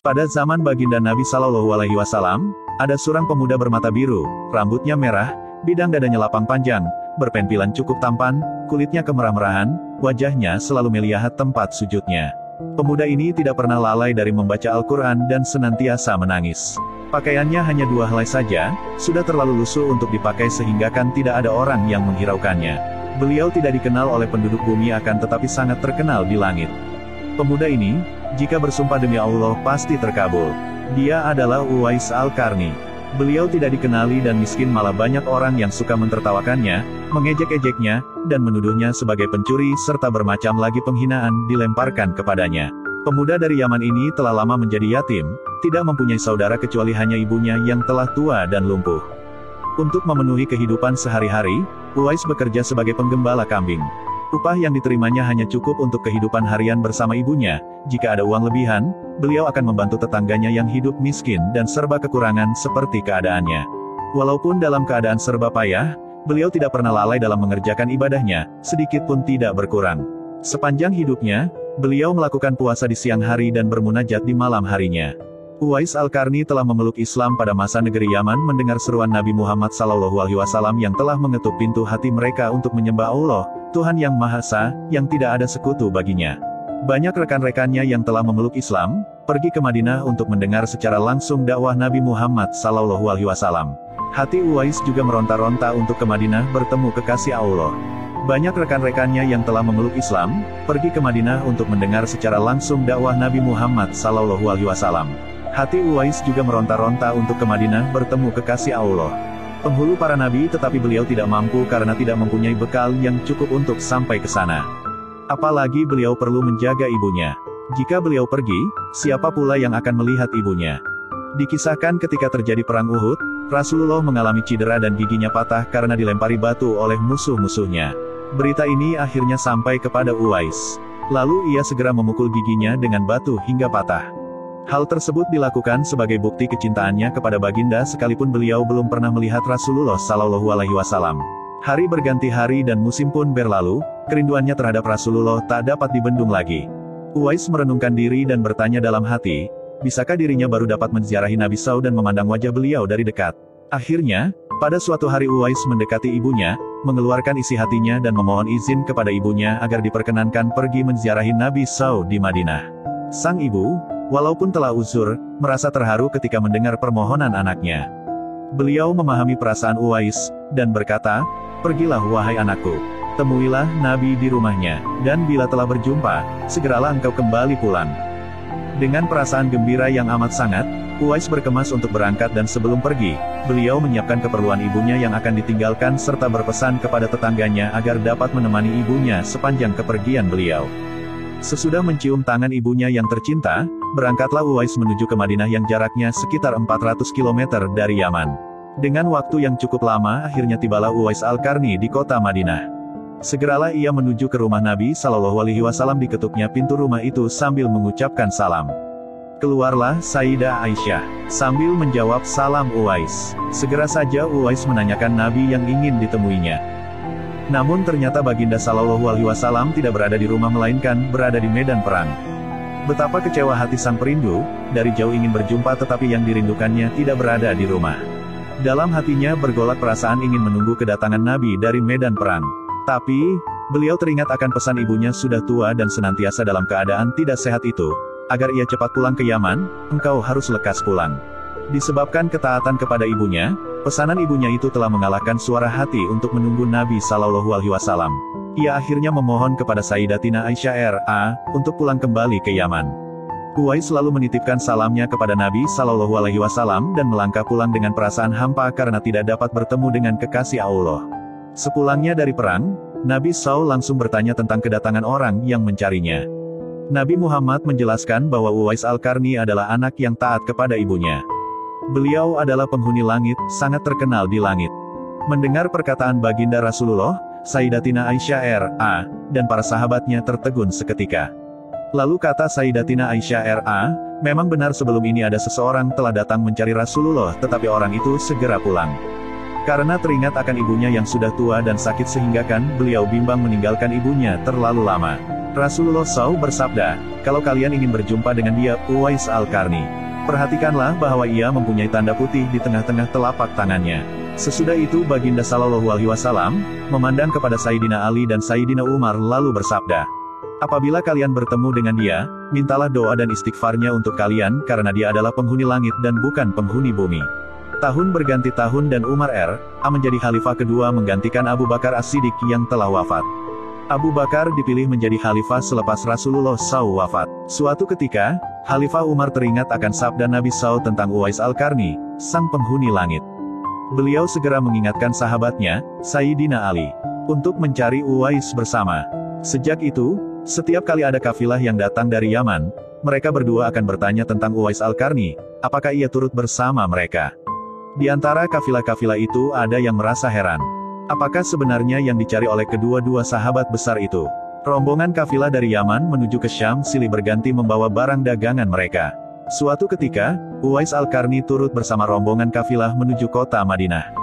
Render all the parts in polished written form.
Pada zaman baginda Nabi Shallallahu Alaihi Wasallam, ada seorang pemuda bermata biru, rambutnya merah, bidang dadanya lapang panjang, berpenampilan cukup tampan, kulitnya kemerah-merahan, wajahnya selalu melihat tempat sujudnya. Pemuda ini tidak pernah lalai dari membaca Al-Quran dan senantiasa menangis. Pakaiannya hanya 2 helai saja, sudah terlalu lusuh untuk dipakai sehingga kan tidak ada orang yang menghiraukannya. Beliau tidak dikenal oleh penduduk bumi akan tetapi sangat terkenal di langit. Pemuda ini, jika bersumpah demi Allah pasti terkabul. Dia adalah Uwais Al-Qarni. Beliau tidak dikenali dan miskin malah banyak orang yang suka mentertawakannya, mengejek-ejeknya, dan menuduhnya sebagai pencuri serta bermacam lagi penghinaan dilemparkan kepadanya. Pemuda dari Yaman ini telah lama menjadi yatim, tidak mempunyai saudara kecuali hanya ibunya yang telah tua dan lumpuh. Untuk memenuhi kehidupan sehari-hari, Uwais bekerja sebagai penggembala kambing. Upah yang diterimanya hanya cukup untuk kehidupan harian bersama ibunya. Jika ada uang lebihan, beliau akan membantu tetangganya yang hidup miskin dan serba kekurangan seperti keadaannya. Walaupun dalam keadaan serba payah, beliau tidak pernah lalai dalam mengerjakan ibadahnya, sedikit pun tidak berkurang. Sepanjang hidupnya, beliau melakukan puasa di siang hari dan bermunajat di malam harinya. Uwais Al-Qarni telah memeluk Islam pada masa negeri Yaman mendengar seruan Nabi Muhammad SAW yang telah mengetuk pintu hati mereka untuk menyembah Allah, Tuhan yang Maha Esa, yang tidak ada sekutu baginya. Banyak rekan-rekannya yang telah memeluk Islam, pergi ke Madinah untuk mendengar secara langsung dakwah Nabi Muhammad SAW. Hati Uwais juga meronta-ronta untuk ke Madinah bertemu kekasih Allah. Banyak rekan-rekannya yang telah memeluk Islam, pergi ke Madinah untuk mendengar secara langsung dakwah Nabi Muhammad SAW. Hati Uwais juga meronta-ronta untuk ke Madinah bertemu kekasih Allah. Penghulu para nabi tetapi beliau tidak mampu karena tidak mempunyai bekal yang cukup untuk sampai ke sana. Apalagi beliau perlu menjaga ibunya. Jika beliau pergi, siapa pula yang akan melihat ibunya? Dikisahkan ketika terjadi perang Uhud, Rasulullah mengalami cedera dan giginya patah karena dilempari batu oleh musuh-musuhnya. Berita ini akhirnya sampai kepada Uwais. Lalu ia segera memukul giginya dengan batu hingga patah. Hal tersebut dilakukan sebagai bukti kecintaannya kepada baginda sekalipun beliau belum pernah melihat Rasulullah SAW. Hari berganti hari dan musim pun berlalu, kerinduannya terhadap Rasulullah tak dapat dibendung lagi. Uwais merenungkan diri dan bertanya dalam hati, bisakah dirinya baru dapat menziarahi Nabi SAW dan memandang wajah beliau dari dekat? Akhirnya, pada suatu hari Uwais mendekati ibunya, mengeluarkan isi hatinya dan memohon izin kepada ibunya agar diperkenankan pergi menziarahi Nabi SAW di Madinah. Sang ibu, walaupun telah uzur, merasa terharu ketika mendengar permohonan anaknya. Beliau memahami perasaan Uwais, dan berkata, "Pergilah wahai anakku, temuilah Nabi di rumahnya, dan bila telah berjumpa, segeralah engkau kembali pulang." Dengan perasaan gembira yang amat sangat, Uwais berkemas untuk berangkat dan sebelum pergi, beliau menyiapkan keperluan ibunya yang akan ditinggalkan serta berpesan kepada tetangganya agar dapat menemani ibunya sepanjang kepergian beliau. Sesudah mencium tangan ibunya yang tercinta, berangkatlah Uwais menuju ke Madinah yang jaraknya sekitar 400 km dari Yaman. Dengan waktu yang cukup lama akhirnya tibalah Uwais Al-Qarni di kota Madinah. Segeralah ia menuju ke rumah Nabi SAW. Diketuknya pintu rumah itu sambil mengucapkan salam. Keluarlah Sayyidah Aisyah, sambil menjawab salam Uwais. Segera saja Uwais menanyakan Nabi yang ingin ditemuinya. Namun ternyata baginda SAW tidak berada di rumah melainkan berada di medan perang. Betapa kecewa hati sang perindu, dari jauh ingin berjumpa tetapi yang dirindukannya tidak berada di rumah. Dalam hatinya bergolak perasaan ingin menunggu kedatangan Nabi dari medan perang. Tapi, beliau teringat akan pesan ibunya sudah tua dan senantiasa dalam keadaan tidak sehat itu, agar ia cepat pulang ke Yaman, engkau harus lekas pulang. Disebabkan ketaatan kepada ibunya, pesanan ibunya itu telah mengalahkan suara hati untuk menunggu Nabi SAW. Ia akhirnya memohon kepada Sayyidatina Aisyah R.A. untuk pulang kembali ke Yaman. Uwais selalu menitipkan salamnya kepada Nabi SAW dan melangkah pulang dengan perasaan hampa karena tidak dapat bertemu dengan kekasih Allah. Sepulangnya dari perang, Nabi SAW langsung bertanya tentang kedatangan orang yang mencarinya. Nabi Muhammad menjelaskan bahwa Uwais Al-Qarni adalah anak yang taat kepada ibunya. Beliau adalah penghuni langit, sangat terkenal di langit. Mendengar perkataan baginda Rasulullah, Sayyidatina Aisyah R.A. dan para sahabatnya tertegun seketika. Lalu kata Sayyidatina Aisyah R.A., memang benar sebelum ini ada seseorang telah datang mencari Rasulullah tetapi orang itu segera pulang. Karena teringat akan ibunya yang sudah tua dan sakit sehingga kan beliau bimbang meninggalkan ibunya terlalu lama. Rasulullah SAW bersabda, kalau kalian ingin berjumpa dengan dia, Uwais Al-Qarni, perhatikanlah bahwa ia mempunyai tanda putih di tengah-tengah telapak tangannya. Sesudah itu Baginda Sallallahu Alaihi Wasallam memandang kepada Sayyidina Ali dan Sayyidina Umar lalu bersabda, apabila kalian bertemu dengan dia, mintalah doa dan istighfarnya untuk kalian karena dia adalah penghuni langit dan bukan penghuni bumi. Tahun berganti tahun dan Umar R.A. menjadi khalifah kedua menggantikan Abu Bakar As-Siddiq yang telah wafat. Abu Bakar dipilih menjadi khalifah selepas Rasulullah SAW wafat. Suatu ketika, Khalifah Umar teringat akan sabda Nabi SAW tentang Uwais Al-Qarni, sang penghuni langit. Beliau segera mengingatkan sahabatnya, Sayyidina Ali, untuk mencari Uwais bersama. Sejak itu, setiap kali ada kafilah yang datang dari Yaman, mereka berdua akan bertanya tentang Uwais Al-Qarni, apakah ia turut bersama mereka. Di antara kafilah-kafilah itu ada yang merasa heran. Apakah sebenarnya yang dicari oleh kedua-dua sahabat besar itu? Rombongan kafilah dari Yaman menuju ke Syam silih berganti membawa barang dagangan mereka. Suatu ketika, Uwais Al-Qarni turut bersama rombongan kafilah menuju kota Madinah.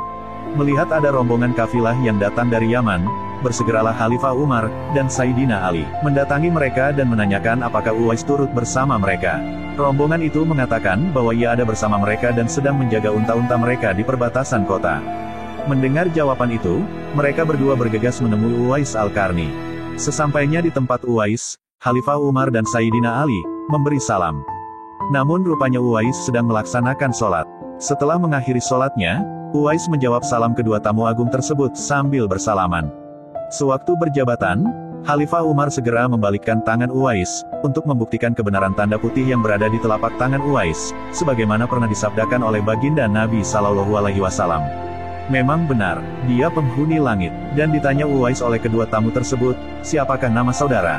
Melihat ada rombongan kafilah yang datang dari Yaman, bersegeralah Khalifah Umar dan Sayyidina Ali mendatangi mereka dan menanyakan apakah Uwais turut bersama mereka. Rombongan itu mengatakan bahwa ia ada bersama mereka dan sedang menjaga unta-unta mereka di perbatasan kota. Mendengar jawaban itu, mereka berdua bergegas menemui Uwais Al-Qarni. Sesampainya di tempat Uwais, Khalifah Umar dan Sayyidina Ali memberi salam. Namun rupanya Uwais sedang melaksanakan sholat. Setelah mengakhiri sholatnya, Uwais menjawab salam kedua tamu agung tersebut sambil bersalaman. Sewaktu berjabatan, Khalifah Umar segera membalikkan tangan Uwais, untuk membuktikan kebenaran tanda putih yang berada di telapak tangan Uwais, sebagaimana pernah disabdakan oleh Baginda Nabi Sallallahu Alaihi Wasallam. Memang benar, dia penghuni langit, dan ditanya Uwais oleh kedua tamu tersebut, siapakah nama saudara?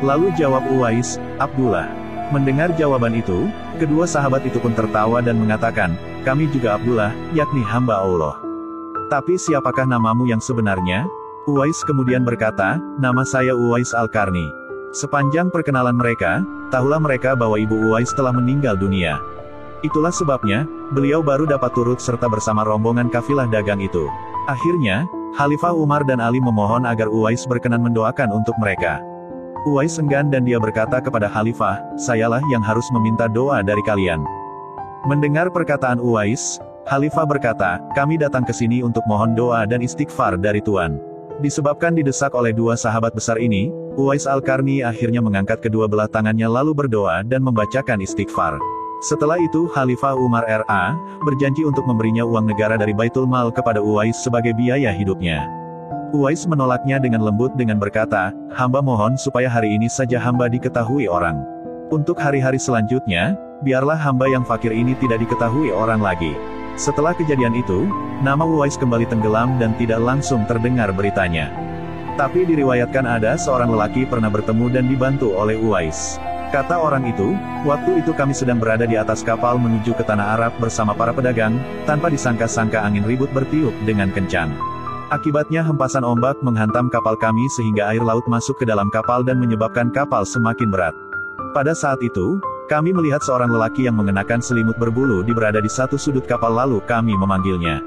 Lalu jawab Uwais, Abdullah. Mendengar jawaban itu, kedua sahabat itu pun tertawa dan mengatakan, kami juga Abdullah, yakni hamba Allah. Tapi siapakah namamu yang sebenarnya? Uwais kemudian berkata, nama saya Uwais Al-Qarni. Sepanjang perkenalan mereka, tahulah mereka bahwa ibu Uwais telah meninggal dunia. Itulah sebabnya, beliau baru dapat turut serta bersama rombongan kafilah dagang itu. Akhirnya, Khalifah Umar dan Ali memohon agar Uwais berkenan mendoakan untuk mereka. Uwais enggan dan dia berkata kepada Khalifah, sayalah yang harus meminta doa dari kalian. Mendengar perkataan Uwais, Khalifah berkata, kami datang ke sini untuk mohon doa dan istighfar dari Tuhan. Disebabkan didesak oleh dua sahabat besar ini, Uwais Al-Qarni akhirnya mengangkat kedua belah tangannya lalu berdoa dan membacakan istighfar. Setelah itu Khalifah Umar R.A. berjanji untuk memberinya uang negara dari Baitul Mal kepada Uwais sebagai biaya hidupnya. Uwais menolaknya dengan lembut dengan berkata, hamba mohon supaya hari ini saja hamba diketahui orang. Untuk hari-hari selanjutnya, biarlah hamba yang fakir ini tidak diketahui orang lagi. Setelah kejadian itu, nama Uwais kembali tenggelam dan tidak langsung terdengar beritanya. Tapi diriwayatkan ada seorang lelaki pernah bertemu dan dibantu oleh Uwais. Kata orang itu, waktu itu kami sedang berada di atas kapal menuju ke tanah Arab bersama para pedagang, tanpa disangka-sangka angin ribut bertiup dengan kencang. Akibatnya hempasan ombak menghantam kapal kami sehingga air laut masuk ke dalam kapal dan menyebabkan kapal semakin berat. Pada saat itu, kami melihat seorang lelaki yang mengenakan selimut berbulu berada di satu sudut kapal lalu kami memanggilnya.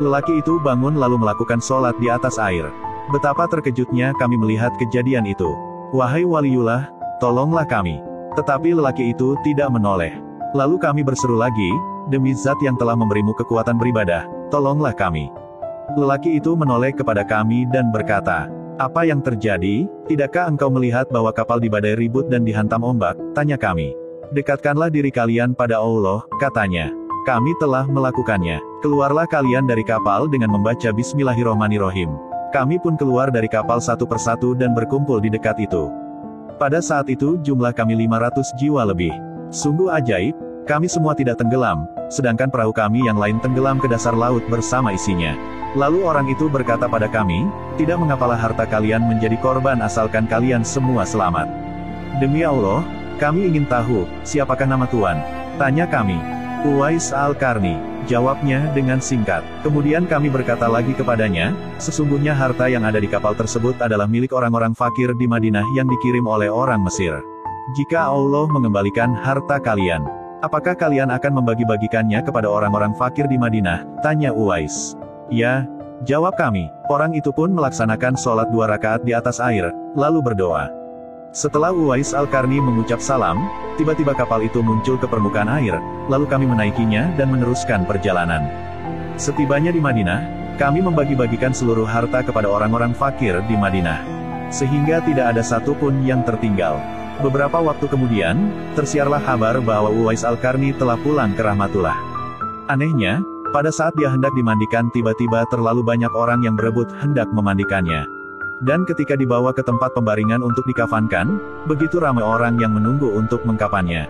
Lelaki itu bangun lalu melakukan sholat di atas air. Betapa terkejutnya kami melihat kejadian itu. Wahai waliullah, tolonglah kami. Tetapi lelaki itu tidak menoleh. Lalu kami berseru lagi, demi zat yang telah memberimu kekuatan beribadah, tolonglah kami. Lelaki itu menoleh kepada kami dan berkata, apa yang terjadi? Tidakkah engkau melihat bahwa kapal di badai ribut dan dihantam ombak? Tanya kami. Dekatkanlah diri kalian pada Allah, katanya. Kami telah melakukannya. Keluarlah kalian dari kapal dengan membaca Bismillahirrohmanirrohim. Kami pun keluar dari kapal satu persatu dan berkumpul di dekat itu. Pada saat itu jumlah kami 500 jiwa lebih. Sungguh ajaib, kami semua tidak tenggelam, sedangkan perahu kami yang lain tenggelam ke dasar laut bersama isinya. Lalu orang itu berkata pada kami, tidak mengapalah harta kalian menjadi korban asalkan kalian semua selamat. Demi Allah, kami ingin tahu, siapakah nama Tuan? Tanya kami. Uwais Al-Qarni. Jawabnya dengan singkat. Kemudian kami berkata lagi kepadanya, sesungguhnya harta yang ada di kapal tersebut adalah milik orang-orang fakir di Madinah yang dikirim oleh orang Mesir. Jika Allah mengembalikan harta kalian, apakah kalian akan membagi-bagikannya kepada orang-orang fakir di Madinah? Tanya Uwais. Ya, jawab kami. Orang itu pun melaksanakan sholat 2 rakaat di atas air, lalu berdoa. Setelah Uwais Al-Qarni mengucap salam, tiba-tiba kapal itu muncul ke permukaan air, lalu kami menaikinya dan meneruskan perjalanan. Setibanya di Madinah, kami membagi-bagikan seluruh harta kepada orang-orang fakir di Madinah. Sehingga tidak ada satupun yang tertinggal. Beberapa waktu kemudian, tersiarlah kabar bahwa Uwais Al-Qarni telah pulang ke Rahmatullah. Anehnya, pada saat dia hendak dimandikan tiba-tiba terlalu banyak orang yang berebut hendak memandikannya. Dan ketika dibawa ke tempat pembaringan untuk dikafankan, begitu ramai orang yang menunggu untuk mengkafannya.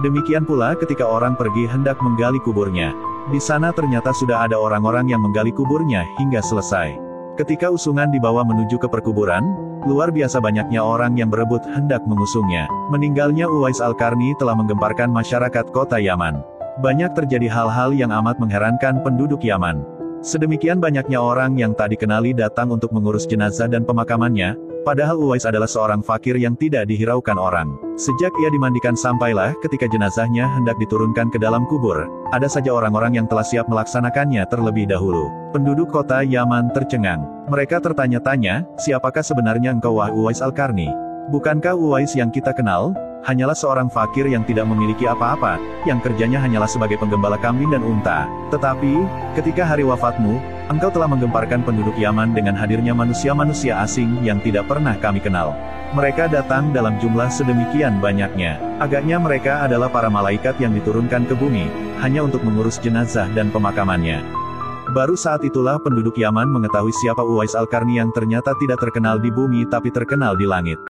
Demikian pula ketika orang pergi hendak menggali kuburnya. Di sana ternyata sudah ada orang-orang yang menggali kuburnya hingga selesai. Ketika usungan dibawa menuju ke perkuburan, luar biasa banyaknya orang yang berebut hendak mengusungnya. Meninggalnya Uwais Al-Qarni telah menggemparkan masyarakat kota Yaman. Banyak terjadi hal-hal yang amat mengherankan penduduk Yaman. Sedemikian banyaknya orang yang tak dikenali datang untuk mengurus jenazah dan pemakamannya, padahal Uwais adalah seorang fakir yang tidak dihiraukan orang. Sejak ia dimandikan sampailah ketika jenazahnya hendak diturunkan ke dalam kubur, ada saja orang-orang yang telah siap melaksanakannya terlebih dahulu. Penduduk kota Yaman tercengang. Mereka tertanya-tanya, siapakah sebenarnya engkau wahai Uwais Al-Qarni? Bukankah Uwais yang kita kenal, hanyalah seorang fakir yang tidak memiliki apa-apa, yang kerjanya hanyalah sebagai penggembala kambing dan unta. Tetapi, ketika hari wafatmu, engkau telah menggemparkan penduduk Yaman dengan hadirnya manusia-manusia asing yang tidak pernah kami kenal. Mereka datang dalam jumlah sedemikian banyaknya. Agaknya mereka adalah para malaikat yang diturunkan ke bumi, hanya untuk mengurus jenazah dan pemakamannya. Baru saat itulah penduduk Yaman mengetahui siapa Uwais Al-Qarni yang ternyata tidak terkenal di bumi tapi terkenal di langit.